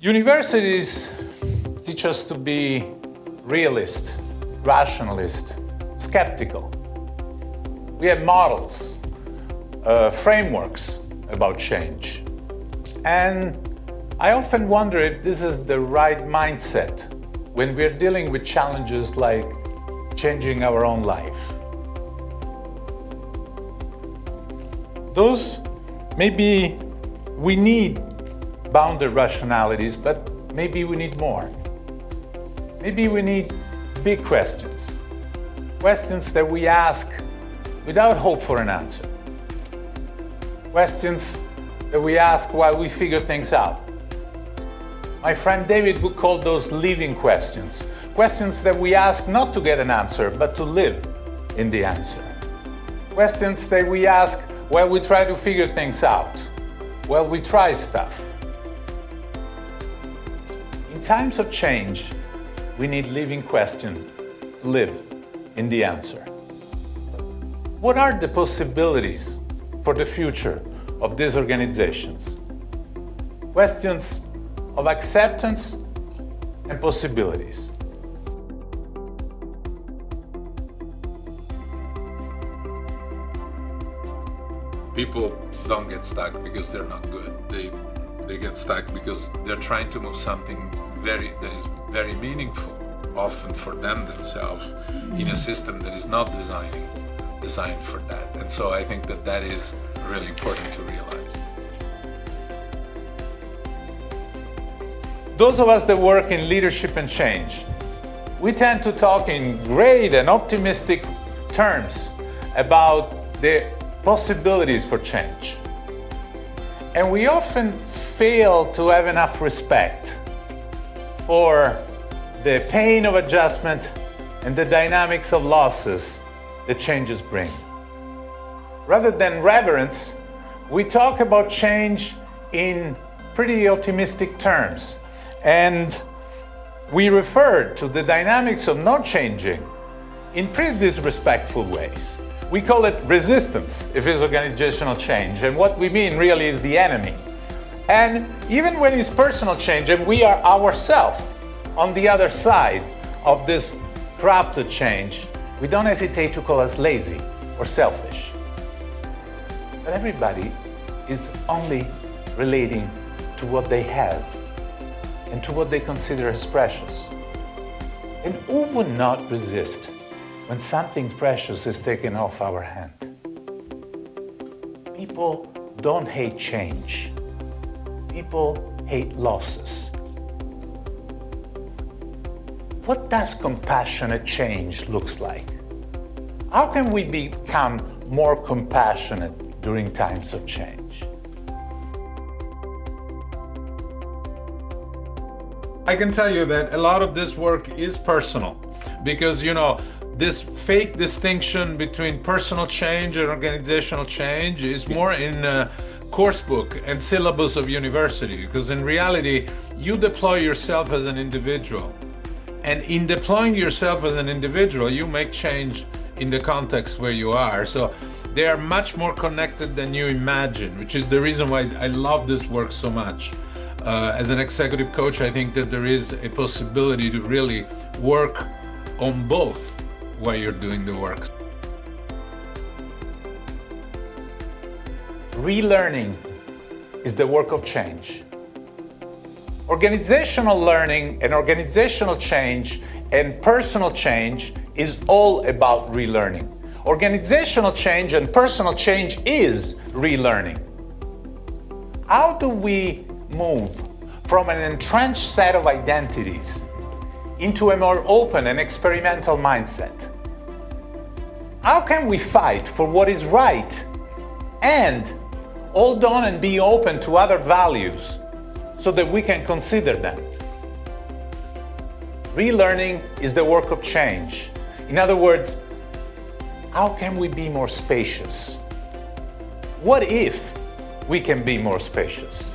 Universities teach us to be realist, rationalist, skeptical. We have models, frameworks about change. And I often wonder if this is the right mindset when we're dealing with challenges like changing our own life. Those maybe we need bounded rationalities, but maybe we need more. Maybe we need big questions, questions that we ask without hope for an answer, questions that we ask while we figure things out. My friend David would call those living questions, questions that we ask not to get an answer, but to live in the answer. Questions that we ask while we try to figure things out, while we try stuff. In times of change, we need living questions to live in the answer. What are the possibilities for the future of these organizations? Questions of acceptance and possibilities. People don't get stuck because they're not good. They get stuck because they're trying to move something that is very meaningful, often for them themselves, in a system that is not designed for that. And so I think that is really important to realize. Those of us that work in leadership and change, we tend to talk in great and optimistic terms about the possibilities for change. And we often fail to have enough respect for the pain of adjustment and the dynamics of losses that changes bring. Rather than reverence, we talk about change in pretty optimistic terms. And we refer to the dynamics of not changing in pretty disrespectful ways. We call it resistance if it's organizational change, and what we mean really is the enemy. And even when it's personal change and we are ourselves on the other side of this crafted change, we don't hesitate to call us lazy or selfish. But everybody is only relating to what they have and to what they consider as precious. And who would not resist when something precious is taken off our hand? People don't hate change. People hate losses. What does compassionate change look like? How can we become more compassionate during times of change? I can tell you that a lot of this work is personal because, this fake distinction between personal change and organizational change is more in course book and syllabus of university, because in reality, you deploy yourself as an individual. And in deploying yourself as an individual, you make change in the context where you are. So they are much more connected than you imagine, which is the reason why I love this work so much. As an executive coach, I think that there is a possibility to really work on both while you're doing the work. Relearning is the work of change. Organizational learning and organizational change and personal change is all about relearning. Organizational change and personal change is relearning. How do we move from an entrenched set of identities into a more open and experimental mindset? How can we fight for what is right and hold on and be open to other values so that we can consider them? Relearning is the work of change. In other words, how can we be more spacious? What if we can be more spacious?